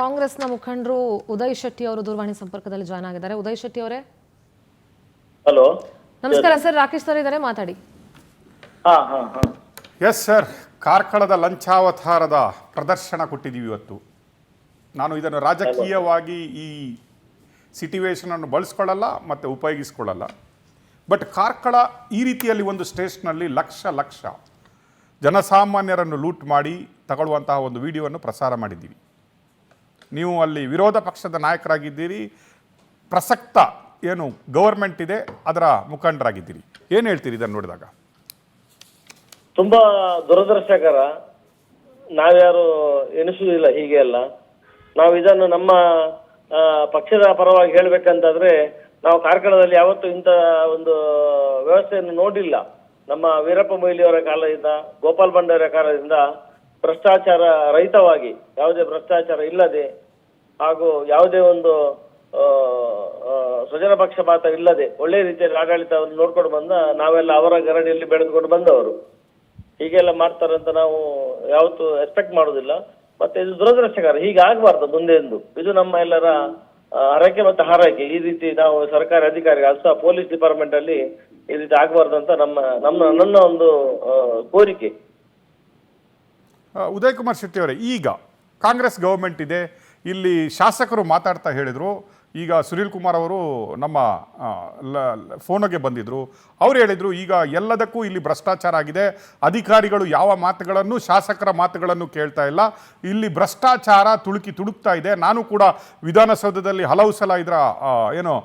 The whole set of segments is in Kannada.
ಕಾಂಗ್ರೆಸ್ನ ಮುಖಂಡರು ಉದಯ್ ಶೆಟ್ಟಿ ಅವರು ದೂರವಾಣಿ ಸಂಪರ್ಕದಲ್ಲಿ ಜಾಯ್ನ್ ಆಗಿದ್ದಾರೆ. ಉದಯ್ ಶೆಟ್ಟಿ ಅವರೇ, ಹಲೋ, ನಮಸ್ಕಾರ ಸರ್. ರಾಕೇಶ್ ಸರ್ ಇದ್ದಾರೆ, ಮಾತಾಡಿ. ಎಸ್ ಸರ್, ಕಾರ್ಕಳದ ಲಂಚಾವತಾರದ ಪ್ರದರ್ಶನ ಕೊಟ್ಟಿದ್ದೀವಿ ಇವತ್ತು. ನಾನು ಇದನ್ನು ರಾಜಕೀಯವಾಗಿ ಈ ಸಿಟ್ಯುವೇಷನನ್ನು ಬಳಸ್ಕೊಳ್ಳಲ್ಲ ಮತ್ತು ಉಪಯೋಗಿಸ್ಕೊಳ್ಳಲ್ಲ. ಬಟ್ ಕಾರ್ಕಳ ಈ ರೀತಿಯಲ್ಲಿ ಒಂದು ಸ್ಟೇಷನಲ್ಲಿ ಲಕ್ಷ ಲಕ್ಷ ಜನಸಾಮಾನ್ಯರನ್ನು ಲೂಟ್ ಮಾಡಿ ತಗೊಳ್ಳುವಂತಹ ಒಂದು ವಿಡಿಯೋವನ್ನು ಪ್ರಸಾರ ಮಾಡಿದ್ದೀವಿ. ನೀವು ಅಲ್ಲಿ ವಿರೋಧ ಪಕ್ಷದ ನಾಯಕರಾಗಿದ್ದೀರಿ, ಪ್ರಸಕ್ತ ಏನು ಗವರ್ಮೆಂಟ್ ಇದೆ ಅದರ ಮುಖಂಡರಾಗಿದ್ದೀರಿ. ಏನು ಹೇಳ್ತೀರಿ ಇದನ್ನು ನೋಡಿದಾಗ? ತುಂಬಾ ದುರದೃಷ್ಟಕರ. ನಾವ್ಯಾರು ಎನಿಸುವುದಿಲ್ಲ ಹೀಗೆ ಅಲ್ಲ. ನಾವು ಇದನ್ನು ನಮ್ಮ ಪಕ್ಷದ ಪರವಾಗಿ ಹೇಳ್ಬೇಕಂತಾದ್ರೆ, ನಾವು ಕಾರ್ಕಳದಲ್ಲಿ ಯಾವತ್ತೂ ಇಂಥ ಒಂದು ವ್ಯವಸ್ಥೆಯನ್ನು ನೋಡಿಲ್ಲ. ನಮ್ಮ ವೀರಪ್ಪ ಮೊಯ್ಲಿಯವರ ಕಾಲದಿಂದ, ಗೋಪಾಲ್ ಭಂಡಾರಿಯವರ ಕಾಲದಿಂದ ಭ್ರಷ್ಟಾಚಾರ ರಹಿತವಾಗಿ, ಯಾವುದೇ ಭ್ರಷ್ಟಾಚಾರ ಇಲ್ಲದೆ ಹಾಗೂ ಯಾವುದೇ ಒಂದು ಸ್ವಜನ ಪಕ್ಷಪಾತ ಇಲ್ಲದೆ ಒಳ್ಳೆ ರೀತಿಯಲ್ಲಿ ಆಡಳಿತವನ್ನು ನೋಡ್ಕೊಂಡು ಬಂದ ನಾವೆಲ್ಲ ಅವರ ಗರಡಿಯಲ್ಲಿ ಬೆಳೆದುಕೊಂಡು ಬಂದವರು. ಹೀಗೆಲ್ಲ ಮಾಡ್ತಾರಂತ ನಾವು ಯಾವತ್ತೂ ಎಕ್ಸ್ಪೆಕ್ಟ್ ಮಾಡೋದಿಲ್ಲ. ಮತ್ತೆ ಇದು ದುರದೃಷ್ಟಕರ, ಹೀಗಾಗಬಾರ್ದು ಮುಂದೆ ಎಂದು. ಇದು ನಮ್ಮ ಎಲ್ಲರ ಹರಕೆ ಮತ್ತು ಹಾರೈಕೆ. ಈ ರೀತಿ ನಾವು ಸರ್ಕಾರಿ ಅಧಿಕಾರಿಗಳು ಅಥವಾ ಪೊಲೀಸ್ ಡಿಪಾರ್ಟ್ಮೆಂಟ್ ಅಲ್ಲಿ ಈ ರೀತಿ ಆಗಬಾರ್ದು ಅಂತ ನನ್ನ ಒಂದು ಕೋರಿಕೆ. ಉದಯ್ ಕುಮಾರ್ ಶೆಟ್ಟಿ ಅವರೇ, ಈಗ ಕಾಂಗ್ರೆಸ್ ಗೌರ್ಮೆಂಟ್ ಇದೆ, ಇಲ್ಲಿ ಶಾಸಕರು ಮಾತಾಡ್ತಾ ಹೇಳಿದರು. ಈಗ ಸುನೀಲ್ ಕುಮಾರ್ ಅವರು ನಮ್ಮ ಫೋನಿಗೆ ಬಂದಿದ್ದರು. ಅವ್ರು ಹೇಳಿದರು, ಈಗ ಎಲ್ಲದಕ್ಕೂ ಇಲ್ಲಿ ಭ್ರಷ್ಟಾಚಾರ ಆಗಿದೆ, ಅಧಿಕಾರಿಗಳು ಯಾವ ಮಾತುಗಳನ್ನು, ಶಾಸಕರ ಮಾತುಗಳನ್ನು ಕೇಳ್ತಾ ಇಲ್ಲ, ಇಲ್ಲಿ ಭ್ರಷ್ಟಾಚಾರ ತುಡುಕ್ತಾ ಇದೆ. ನಾನು ಕೂಡ ವಿಧಾನಸೌಧದಲ್ಲಿ ಹಲವು ಸಲ ಇದರ ಏನೋ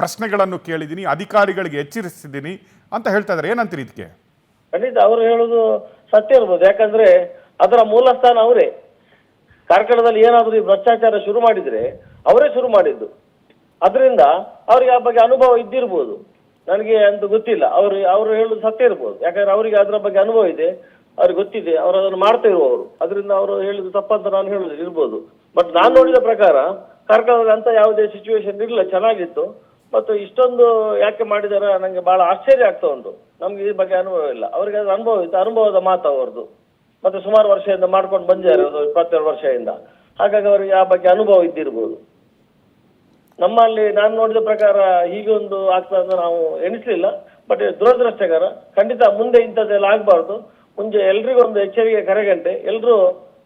ಪ್ರಶ್ನೆಗಳನ್ನು ಕೇಳಿದ್ದೀನಿ, ಅಧಿಕಾರಿಗಳಿಗೆ ಎಚ್ಚರಿಸಿದ್ದೀನಿ ಅಂತ ಹೇಳ್ತಾ ಇದ್ದಾರೆ. ಏನಂತೀರಿ ಇದಕ್ಕೆ? ಖಂಡಿತ ಅವರು ಹೇಳುದು ಸತ್ಯ ಇರ್ಬೋದು. ಯಾಕಂದ್ರೆ ಅದರ ಮೂಲ ಸ್ಥಾನ ಅವರೇ. ಕಾರ್ಕಳದಲ್ಲಿ ಏನಾದರೂ ಈ ಭ್ರಷ್ಟಾಚಾರ ಶುರು ಮಾಡಿದ್ರೆ ಅವರೇ ಶುರು ಮಾಡಿದ್ದು. ಅದರಿಂದ ಅವ್ರಿಗೆ ಆ ಬಗ್ಗೆ ಅನುಭವ ಇದ್ದಿರ್ಬೋದು, ನನಗೆ ಅಂತ ಗೊತ್ತಿಲ್ಲ. ಅವರು ಹೇಳುದು ಸತ್ಯ ಇರ್ಬೋದು. ಯಾಕಂದ್ರೆ ಅವರಿಗೆ ಅದರ ಬಗ್ಗೆ ಅನುಭವ ಇದೆ, ಅವ್ರಿಗೆ ಗೊತ್ತಿದೆ, ಅವರು ಅದನ್ನು ಮಾಡ್ತಾ ಇರುವವರು. ಅದರಿಂದ ಅವರು ಹೇಳುದು ತಪ್ಪಂತ ನಾನು ಹೇಳುದು ಇರ್ಬೋದು. ಬಟ್ ನಾನು ನೋಡಿದ ಪ್ರಕಾರ ಕಾರ್ಕಳದಲ್ಲಿ ಅಂತ ಯಾವುದೇ ಸಿಚುವೇಶನ್ ಇರಲಿಲ್ಲ, ಚೆನ್ನಾಗಿತ್ತು. ಮತ್ತು ಇಷ್ಟೊಂದು ಯಾಕೆ ಮಾಡಿದಾರ ನಂಗೆ ಬಹಳ ಆಶ್ಚರ್ಯ ಆಗ್ತಾ ಉಂಟು. ನಮ್ಗೆ ಈ ಬಗ್ಗೆ ಅನುಭವ ಇಲ್ಲ, ಅವರಿಗೆ ಅದು ಅನುಭವ ಇತ್ತು, ಅನುಭವದ ಮಾತು ಅವರದು. ಮತ್ತೆ ಸುಮಾರು ವರ್ಷದಿಂದ ಮಾಡ್ಕೊಂಡು ಬಂದಿದ್ದಾರೆ, ಒಂದು 22 ವರ್ಷದಿಂದ. ಹಾಗಾಗಿ ಅವರಿಗೆ ಆ ಬಗ್ಗೆ ಅನುಭವ ಇದ್ದಿರ್ಬೋದು. ನಮ್ಮಲ್ಲಿ ನಾನು ನೋಡಿದ ಪ್ರಕಾರ ಹೀಗೆ ಒಂದು ಆಗ್ತದೆ ಅಂತ ನಾವು ಎಣಿಸ್ಲಿಲ್ಲ. ಬಟ್ ದುರದೃಷ್ಟಕರ. ಖಂಡಿತ ಮುಂದೆ ಇಂಥದ್ದೆಲ್ಲ ಆಗ್ಬಾರ್ದು. ಮುಂಚೆ ಎಲ್ರಿಗೂ ಒಂದು ಎಚ್ಚರಿಕೆ ಕರೆಗಂಟೆ. ಎಲ್ಲರೂ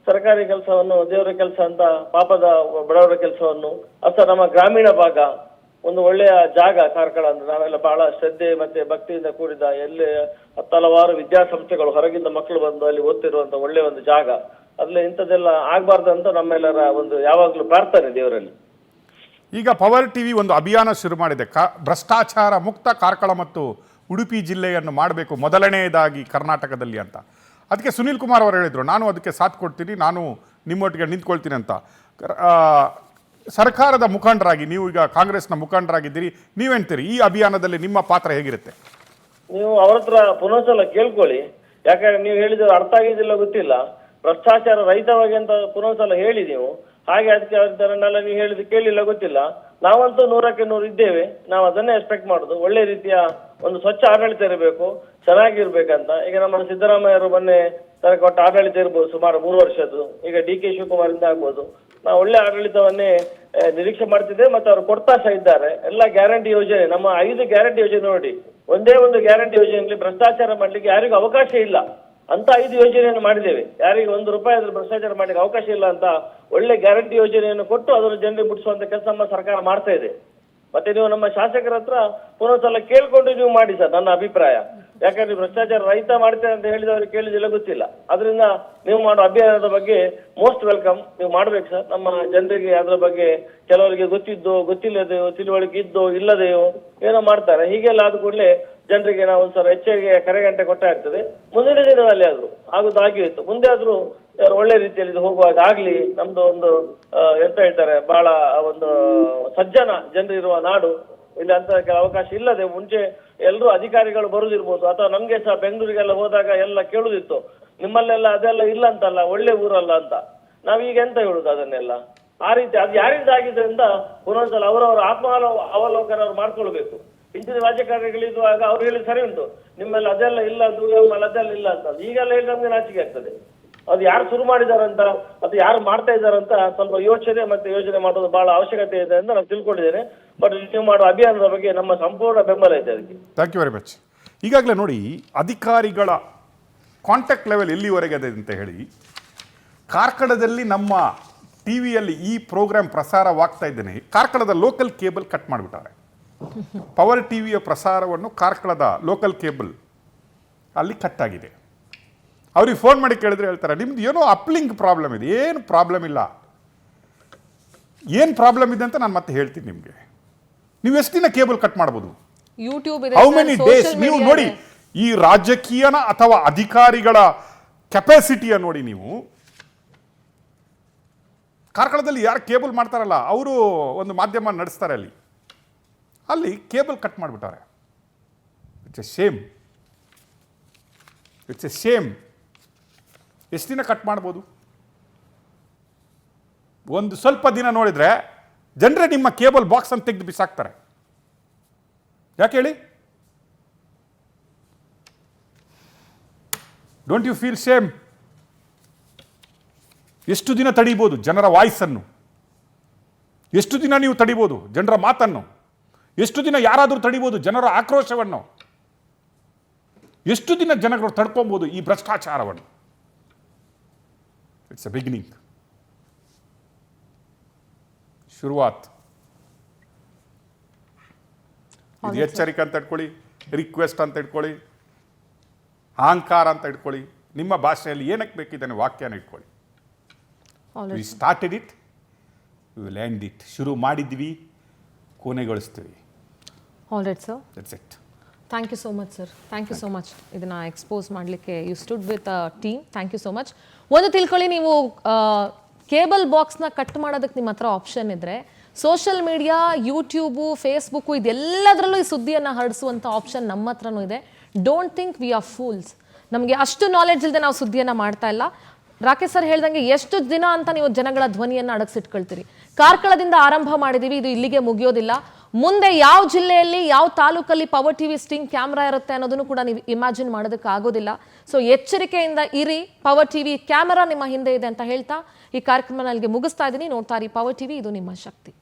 ಸರ್ಕಾರಿ ಕೆಲಸವನ್ನು ದೇವರ ಕೆಲಸ ಅಂತ, ಪಾಪದ ಬಡವರ ಕೆಲಸವನ್ನು, ಅಥವಾ ನಮ್ಮ ಗ್ರಾಮೀಣ ಭಾಗ ಒಂದು ಒಳ್ಳೆಯ ಜಾಗ ಕಾರ್ಕಳ ಅಂದ್ರೆ ನಾವೆಲ್ಲ ಬಹಳ ಶ್ರದ್ಧೆ ಮತ್ತೆ ಭಕ್ತಿಯಿಂದ ಕೂಡಿದ, ಎಲ್ಲಿ ಹಲವಾರು ವಿದ್ಯಾಸಂಸ್ಥೆಗಳು ಹೊರಗಿಂದ ಮಕ್ಕಳು ಬಂದು ಅಲ್ಲಿ ಓದ್ತಿರುವಂತ ಒಳ್ಳೆಯ ಒಂದು ಜಾಗ. ಅದ್ರಲ್ಲಿ ಇಂಥದ್ದೆಲ್ಲ ಆಗ್ಬಾರ್ದು ಅಂತ ನಮ್ಮೆಲ್ಲರ ಒಂದು ಯಾವಾಗಲೂ ಪ್ರಾರ್ಥನೆ ದೇವರಲ್ಲಿ. ಈಗ ಪವರ್ ಟಿವಿ ಒಂದು ಅಭಿಯಾನ ಶುರು ಮಾಡಿದೆ, ಭ್ರಷ್ಟಾಚಾರ ಮುಕ್ತ ಕಾರ್ಕಳ ಮತ್ತು ಉಡುಪಿ ಜಿಲ್ಲೆಯನ್ನು ಮಾಡಬೇಕು ಮೊದಲನೆಯದಾಗಿ ಕರ್ನಾಟಕದಲ್ಲಿ ಅಂತ. ಅದಕ್ಕೆ ಸುನೀಲ್ ಕುಮಾರ್ ಅವರು ಹೇಳಿದರು, ನಾನು ಅದಕ್ಕೆ ಸಾಥ್ ಕೊಡ್ತೀನಿ, ನಾನು ನಿಮ್ಮೊಟ್ಟಿಗೆ ನಿಂತ್ಕೊಳ್ತೀನಿ ಅಂತ. ಸರ್ಕಾರದ ಮುಖಂಡರಾಗಿ, ನೀವು ಈಗ ಕಾಂಗ್ರೆಸ್ನ ಮುಖಂಡರಾಗಿದ್ದೀರಿ, ನೀವೇಂತೀರಿ ಈ ಅಭಿಯಾನದಲ್ಲಿ ನಿಮ್ಮ ಪಾತ್ರ ಹೇಗಿರುತ್ತೆ? ನೀವು ಅವ್ರ ಹತ್ರ ಪುನಃಸಲ ಕೇಳ್ಕೊಳ್ಳಿ. ಯಾಕಂದ್ರೆ ನೀವು ಹೇಳಿದ್ರೆ ಅರ್ಥ ಆಗಿದ್ದಿಲ್ಲ ಗೊತ್ತಿಲ್ಲ. ಭ್ರಷ್ಟಾಚಾರ ರಹಿತವಾಗಿ ಅಂತ ಪುನಃಸಲ ಹೇಳಿ ನೀವು. ಹಾಗೆ ಅದಕ್ಕೆ ಅವರನ್ನೆಲ್ಲ ನೀವು ಹೇಳಿದ್ದು ಕೇಳಿಲ್ಲ ಗೊತ್ತಿಲ್ಲ. ನಾವಂತೂ 100ಕ್ಕೆ 100 ಇದ್ದೇವೆ. ನಾವು ಅದನ್ನೇ ಎಕ್ಸ್ಪೆಕ್ಟ್ ಮಾಡುದು. ಒಳ್ಳೆ ರೀತಿಯ ಒಂದು ಸ್ವಚ್ಛ ಆಡಳಿತ ಇರಬೇಕು, ಚೆನ್ನಾಗಿರ್ಬೇಕಂತ. ಈಗ ನಮ್ಮ ಸಿದ್ದರಾಮಯ್ಯರು ಮೊನ್ನೆ ತನಕ ಕೊಟ್ಟ ಆಡಳಿತ ಇರ್ಬೋದು ಸುಮಾರು 3 ವರ್ಷದ್ದು. ಈಗ DK ಶಿವಕುಮಾರ್ ಇಂದ ಆಗ್ಬೋದು. ನಾವು ಒಳ್ಳೆ ಆಡಳಿತವನ್ನೇ ನಿರೀಕ್ಷೆ ಮಾಡ್ತಿದ್ದೇವೆ. ಮತ್ತೆ ಅವರು ಕೊಡ್ತಾ ಸಹ ಇದ್ದಾರೆ. ಎಲ್ಲ ಗ್ಯಾರಂಟಿ ಯೋಜನೆ, ನಮ್ಮ 5 ಗ್ಯಾರಂಟಿ ಯೋಜನೆ ನೋಡಿ, ಒಂದೇ ಒಂದು ಗ್ಯಾರಂಟಿ ಯೋಜನೆಯಲ್ಲಿ ಭ್ರಷ್ಟಾಚಾರ ಮಾಡ್ಲಿಕ್ಕೆ ಯಾರಿಗೂ ಅವಕಾಶ ಇಲ್ಲ ಅಂತ 5 ಯೋಜನೆಯನ್ನು ಮಾಡಿದ್ದೇವೆ. ಯಾರಿಗೆ 1 ರೂಪಾಯಿ ಆದ್ರೂ ಭ್ರಷ್ಟಾಚಾರ ಮಾಡ್ಲಿಕ್ಕೆ ಅವಕಾಶ ಇಲ್ಲ ಅಂತ ಒಳ್ಳೆ ಗ್ಯಾರಂಟಿ ಯೋಜನೆಯನ್ನು ಕೊಟ್ಟು ಅದನ್ನು ಜನರಿಗೆ ಮುಟ್ಟಿಸುವಂತ ಕೆಲಸ ನಮ್ಮ ಸರ್ಕಾರ ಮಾಡ್ತಾ ಇದೆ. ಮತ್ತೆ ನೀವು ನಮ್ಮ ಶಾಸಕರ ಹತ್ರ ಪುನಃಸಲ ಕೇಳ್ಕೊಂಡು ನೀವು ಮಾಡಿ ಸರ್, ನನ್ನ ಅಭಿಪ್ರಾಯ. ಯಾಕಂದ್ರೆ ಭ್ರಷ್ಟಾಚಾರ ರಹಿತ ಮಾಡ್ತೇನೆ ಅಂತ ಹೇಳಿದವ್ರಿಗೆ ಕೇಳಿದಿಲ್ಲ ಗೊತ್ತಿಲ್ಲ. ಅದರಿಂದ ನೀವು ಮಾಡೋ ಅಭಿಯಾನದ ಬಗ್ಗೆ ಮೋಸ್ಟ್ ವೆಲ್ಕಮ್. ನೀವು ಮಾಡ್ಬೇಕು ಸರ್. ನಮ್ಮ ಜನರಿಗೆ ಅದರ ಬಗ್ಗೆ ಕೆಲವರಿಗೆ ಗೊತ್ತಿದ್ದೋ ಗೊತ್ತಿಲ್ಲದೆಯೋ, ತಿಳುವಳಿಕೆ ಇದ್ದೋ ಇಲ್ಲದೆಯೋ ಏನೋ ಮಾಡ್ತಾರೆ. ಹೀಗೆಲ್ಲ ಆದ ಕೂಡಲೇ ಜನರಿಗೆ ನಾವು ಒಂದ್ಸಲ ಎಚ್ಚರಿಕೆ ಕರೆಗಂಟೆ ಕೊಟ್ಟಾಗ್ತದೆ. ಮುಂದಿನ ದಿನದಲ್ಲಿ ಆದ್ರೂ ಆಗುದಾಗಿತ್ತು, ಮುಂದೆ ಆದ್ರೂ ಒಳ್ಳೆ ರೀತಿಯಲ್ಲಿ ಇದು ಹೋಗುವಾಗ ಆಗ್ಲಿ. ನಮ್ದು ಒಂದು ಎಂತ ಹೇಳ್ತಾರೆ, ಬಹಳ ಒಂದು ಸಜ್ಜನ ಜನರಿರುವ ನಾಡು. ಇಲ್ಲಿ ಅಂತ ಅವಕಾಶ ಇಲ್ಲದೆ ಮುಂಚೆ ಎಲ್ಲರೂ ಅಧಿಕಾರಿಗಳು ಬರುದಿರ್ಬೋದು, ಅಥವಾ ನಮ್ಗೆ ಸಹ ಬೆಂಗಳೂರಿಗೆಲ್ಲ ಹೋದಾಗ ಎಲ್ಲ ಕೇಳುದಿತ್ತು, ನಿಮ್ಮಲ್ಲೆಲ್ಲ ಅದೆಲ್ಲ ಇಲ್ಲ ಅಂತಲ್ಲ, ಒಳ್ಳೆ ಊರಲ್ಲ ಅಂತ. ನಾವೀಗ ಎಂತ ಹೇಳುದು ಅದನ್ನೆಲ್ಲ? ಆ ರೀತಿ ಅದು ಯಾರಿಂದ ಆಗಿದೆ ಅಂತ ಪುನಃಸಲ ಅವರವರ ಅವಲೋಕನ ಅವ್ರು ಮಾಡ್ಕೊಳ್ಬೇಕು. ಇಂಚಿನ ರಾಜಕಾರಣಿಗಳಿರುವಾಗ ಅವ್ರು ಹೇಳಿ ಸರಿ ಉಂಟು, ನಿಮ್ಮಲ್ಲಿ ಅದೆಲ್ಲ ಇಲ್ಲ, ನಮ್ಮಲ್ಲಿ ಅದೆಲ್ಲ ಇಲ್ಲ ಅಂತ. ಈಗೆಲ್ಲ ಹೇಳಿ ನಮ್ಗೆ ನಾಚಿಕೆ ಆಗ್ತದೆ. ಅದು ಯಾರು ಶುರು ಮಾಡಿದಾರಂತ ಅದು ಯಾರು ಮಾಡ್ತಾ ಇದ್ದಾರಂತ ಸ್ವಲ್ಪ ಯೋಚನೆ ಮಾಡೋದು ಬಹಳ ಅವಶ್ಯಕತೆ ಇದೆ ಅಂತ ನಾನು ತಿಳ್ಕೊಂಡಿದ್ದೇನೆ. ಬಟ್ ನೀವು ಮಾಡುವ ಅಭಿಯಾನದ ಬಗ್ಗೆ ನಮ್ಮ ಸಂಪೂರ್ಣ ಬೆಂಬಲ ಇದೆ ಅದಕ್ಕೆ. Thank you very much. ಈಗಾಗಲೇ ನೋಡಿ, ಅಧಿಕಾರಿಗಳ ಕಾಂಟ್ಯಾಕ್ಟ್ ಲೆವೆಲ್ ಎಲ್ಲಿವರೆಗೆ ಇದೆ ಅಂತ ಹೇಳಿ, ಕಾರ್ಕಳದಲ್ಲಿ ನಮ್ಮ ಟಿ ವಿಯಲ್ಲಿ ಈ ಪ್ರೋಗ್ರಾಮ್ ಪ್ರಸಾರವಾಗ್ತಾ ಇದ್ದೇನೆ, ಕಾರ್ಕಳದ ಲೋಕಲ್ ಕೇಬಲ್ ಕಟ್ ಮಾಡಿಬಿಟ್ಟಾರೆ. ಪವರ್ ಟಿ ವಿಯ ಪ್ರಸಾರವನ್ನು ಕಾರ್ಕಳದ ಲೋಕಲ್ ಕೇಬಲ್ ಅಲ್ಲಿ ಕಟ್ ಆಗಿದೆ. ಅವ್ರಿಗೆ ಫೋನ್ ಮಾಡಿ ಕೇಳಿದ್ರೆ ಹೇಳ್ತಾರೆ, ನಿಮ್ದು ಏನೋ ಅಪ್ಲಿಂಕ್ ಪ್ರಾಬ್ಲಮ್ ಇದೆ. ಏನು ಪ್ರಾಬ್ಲಮ್ ಇಲ್ಲ. ಏನು ಪ್ರಾಬ್ಲಮ್ ಇದೆ ಅಂತ ನಾನು ಮತ್ತೆ ಹೇಳ್ತೀನಿ ನಿಮಗೆ. ನೀವು ಎಷ್ಟು ದಿನ ಕೇಬಲ್ ಕಟ್ ಮಾಡ್ಬೋದು? YouTube how many days? ನೀವು ನೋಡಿ, ಈ ರಾಜಕೀಯನ ಅಥವಾ ಅಧಿಕಾರಿಗಳ ಕೆಪಾಸಿಟಿಯ ನೋಡಿ ನೀವು. ಕಾರ್ಕಳದಲ್ಲಿ ಯಾರು ಕೇಬಲ್ ಮಾಡ್ತಾರಲ್ಲ ಅವರು ಒಂದು ಮಾಧ್ಯಮ ನಡೆಸ್ತಾರೆ, ಅಲ್ಲಿ ಕೇಬಲ್ ಕಟ್ ಮಾಡಿಬಿಟ್ಟಾರೆ. It's a shame. It's a shame. ಎಷ್ಟು ದಿನ ಕಟ್ ಮಾಡ್ಬೋದು? ಒಂದು ಸ್ವಲ್ಪ ದಿನ ನೋಡಿದರೆ ಜನರೇ ನಿಮ್ಮ ಕೇಬಲ್ ಬಾಕ್ಸ್ ಅಂತ ತೆಗೆದು ಬಿಸಾಕ್ತಾರೆ. ಯಾಕೆ ಹೇಳಿ? Don't you feel shame? ಎಷ್ಟು ದಿನ ತಡೀಬೋದು ಜನರ ವಾಯ್ಸನ್ನು? ಎಷ್ಟು ದಿನ ನೀವು ತಡಿಬೋದು ಜನರ ಮಾತನ್ನು? ಎಷ್ಟು ದಿನ ಯಾರಾದರೂ ತಡಿಬೋದು ಜನರ ಆಕ್ರೋಶವನ್ನು? ಎಷ್ಟು ದಿನ ಜನಗಳು ತಡ್ಕೊಬೋದು ಈ ಭ್ರಷ್ಟಾಚಾರವನ್ನು? ಇಟ್ಸ್ ಅ ಬಿಗಿನಿಂಗ್, ಶುರುವಾತ್. ಇದು ಎಚ್ಚರಿಕೆ ಅಂತ ಇಟ್ಕೊಳ್ಳಿ, ರಿಕ್ವೆಸ್ಟ್ ಅಂತ ಇಟ್ಕೊಳ್ಳಿ, ಅಹಂಕಾರ ಅಂತ ಇಟ್ಕೊಳ್ಳಿ, ನಿಮ್ಮ ಭಾಷೆಯಲ್ಲಿ ಏನಕ್ಕೆ ಬೇಕಿದ್ದಾನೆ ವಾಕ್ಯನ ಇಟ್ಕೊಳ್ಳಿ. We started it, we will end it. ಶುರು ಮಾಡಿದ್ವಿ, ಕೊನೆಗೊಳಿಸ್ತೀವಿ. All right sir, that's it. Thank you so much sir. Thank you so much. ಇದನ್ನು ಎಕ್ಸ್ಪೋಸ್ ಮಾಡಲಿಕ್ಕೆ you stood with a team. Thank you so much. ಒಂದು ತಿಳ್ಕೊಳ್ಳಿ, ನೀವು ಕೇಬಲ್ ಬಾಕ್ಸ್ನ ಕಟ್ ಮಾಡೋದಕ್ಕೆ ನಿಮ್ಮ ಹತ್ರ ಆಪ್ಷನ್ ಇದ್ದರೆ, ಸೋಷಿಯಲ್ ಮೀಡಿಯಾ, ಯೂಟ್ಯೂಬು, ಫೇಸ್ಬುಕ್ಕು, ಇದೆಲ್ಲದರಲ್ಲೂ ಈ ಸುದ್ದಿಯನ್ನು ಹರಡಿಸುವಂಥ ಆಪ್ಷನ್ ನಮ್ಮ ಹತ್ರನೂ ಇದೆ. Don't think we are fools. ನಮಗೆ ಅಷ್ಟು ನಾಲೆಡ್ಜ್ ಇಲ್ಲದೆ ನಾವು ಸುದ್ದಿಯನ್ನು ಮಾಡ್ತಾ ಇಲ್ಲ. ರಾಕೇಶ್ ಸರ್ ಹೇಳ್ದಂಗೆ ಎಷ್ಟು ದಿನ ಅಂತ ನೀವು ಜನಗಳ ಧ್ವನಿಯನ್ನು ಅಡಗಿಸಿಟ್ಕೊಳ್ತೀರಿ? ಕಾರ್ಕಳದಿಂದ ಆರಂಭ ಮಾಡಿದ್ದೀವಿ, ಇದು ಇಲ್ಲಿಗೆ ಮುಗಿಯೋದಿಲ್ಲ. ಮುಂದೆ ಯಾವ ಜಿಲ್ಲೆಯಲ್ಲಿ, ಯಾವ ತಾಲೂಕಲ್ಲಿ ಪವರ್ ಟಿವಿ ಸ್ಟಿಂಗ್ ಕ್ಯಾಮ್ರಾ ಇರುತ್ತೆ ಅನ್ನೋದನ್ನು ಕೂಡ ನೀವು ಇಮ್ಯಾಜಿನ್ ಮಾಡೋದಕ್ಕೆ ಆಗೋದಿಲ್ಲ. ಸೊ ಎಚ್ಚರಿಕೆಯಿಂದ ಇರಿ. ಪವರ್ ಟಿವಿ ಕ್ಯಾಮೆರಾ ನಿಮ್ಮ ಹಿಂದೆ ಇದೆ ಅಂತ ಹೇಳ್ತಾ ಈ ಕಾರ್ಯಕ್ರಮ ಅಲ್ಲಿಗೆ ಮುಗಿಸ್ತಾ ಇದ್ದೀನಿ. ನೋಡ್ತಾ ಇರಿ ಪವರ್ ಟಿವಿ, ಇದು ನಿಮ್ಮ ಶಕ್ತಿ.